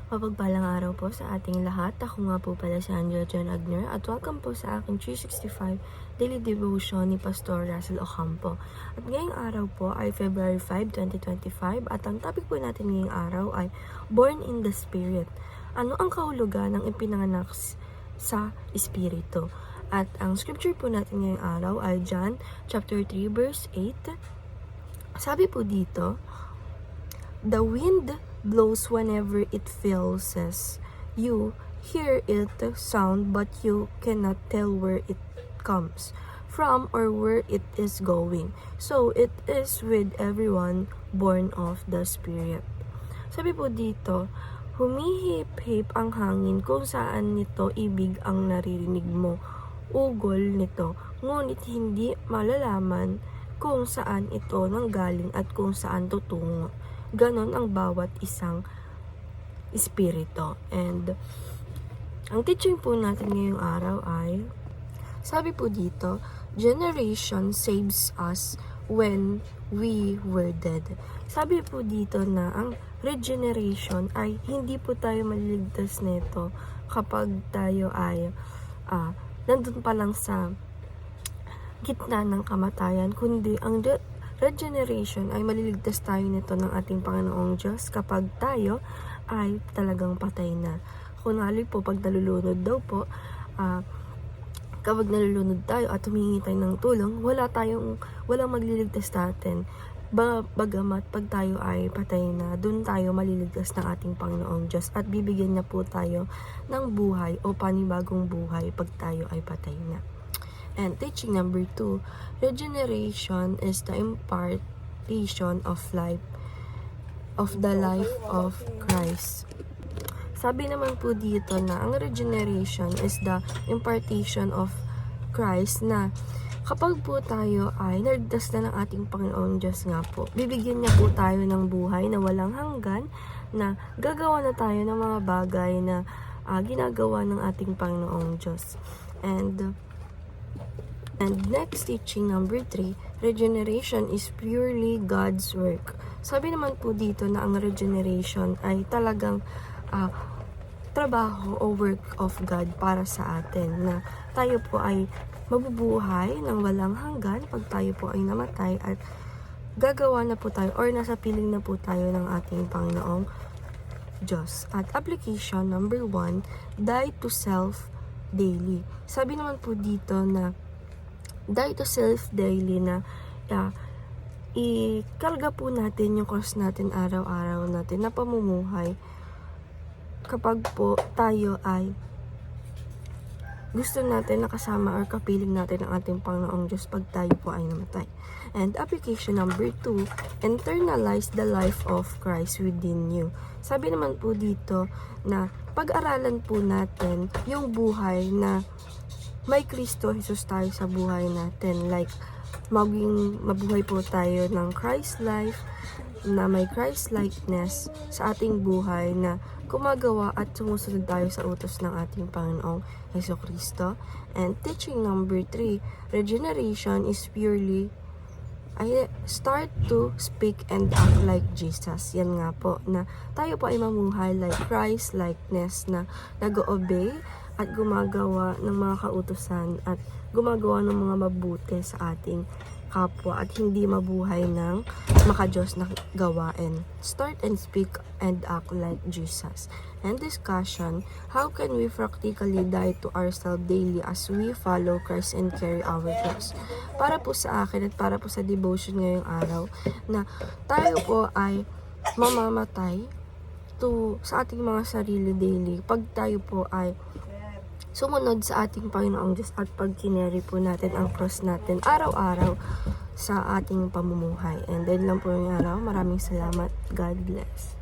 Mapagpalang araw po sa ating lahat. Ako nga po pala si Andrea John Agner at welcome po sa aking 365 Daily Devotion ni Pastor Russell Ocampo. At ngayong araw po ay February 5, 2025 at ang topic po natin ngayong araw ay Born in the Spirit. Ano ang kahulugan ng ipinanganak sa Espiritu? At ang scripture po natin ngayong araw ay John chapter 3 verse 8. Sabi po dito, "The wind blows whenever it fills. You hear it sound, but you cannot tell where it comes from or where it is going. So it is with everyone born of the Spirit." Sabi po dito, humihip-hip ang hangin kung saan nito ibig ang naririnig mo. Ugol nito, ngunit hindi malalaman kung saan ito nanggaling at kung saan tutungo. Ganon ang bawat isang espiritu. And ang teaching po natin ngayong araw ay, sabi po dito, generation saves us when we were dead. Sabi po dito na ang regeneration ay hindi po tayo maliligtas nito kapag tayo ay nandun pa lang sa gitna ng kamatayan, kundi ang regeneration ay maliligtas tayo nito ng ating Panginoong Diyos kapag tayo ay talagang patay na. Kunwari po, pag nalulunod daw po, kapag nalulunod tayo at humingi tayo ng tulong, walang magliligtas natin. Bagamat pag tayo ay patay na, dun tayo maliligtas ng ating Panginoong Diyos at bibigyan niya po tayo ng buhay o panibagong buhay pag tayo ay patay na. And teaching number 2, regeneration is the impartation of the life of Christ. Sabi naman po dito na ang regeneration is the impartation of Christ, na kapag po tayo ay naligtas na ng ating Panginoong Diyos nga po, bibigyan niya po tayo ng buhay na walang hanggan, na gagawa na tayo ng mga bagay na ginagawa ng ating Panginoong Diyos. And next, teaching number 3, regeneration is purely God's work. Sabi naman po dito na ang regeneration ay talagang trabaho o work of God para sa atin, na tayo po ay mabubuhay ng walang hanggan pag tayo po ay namatay at gagawa na po tayo or nasa piling na po tayo ng ating Panginoong Diyos. At application number 1, die to self daily. Sabi naman po dito na die to self daily, na ikarga po natin yung cross natin araw-araw natin na pamumuhay kapag po tayo ay gusto natin nakasama or kapiling natin ang ating Panginoong Diyos pag tayo po ay namatay. And application number 2, internalize the life of Christ within you. Sabi naman po dito na pag-aralan po natin yung buhay na may Kristo Jesus tayo sa buhay natin. Like, mabuhay po tayo ng Christ life, na may Christ likeness sa ating buhay, na gumagawa at sumusunod tayo sa utos ng ating Panginoong Jesucristo. And teaching number 3, regeneration is purely start to speak and act like Jesus. Yan nga po, na tayo po ay mamuhay like Christ likeness, na nag-obey at gumagawa ng mga kautusan at gumagawa ng mga mabuti sa ating kapwa at hindi mabuhay ng makadiyos na gawain. Start and speak and act like Jesus. And discussion, how can we practically die to ourselves daily as we follow Christ and carry our cross? Para po sa akin at para po sa devotion ngayong araw, na tayo po ay mamamatay sa ating mga sarili daily pag tayo po ay sumunod sa ating Panginoong Diyos at pag kineri po natin ang cross natin araw-araw sa ating pamumuhay. And then lang po yung araw. Maraming salamat. God bless.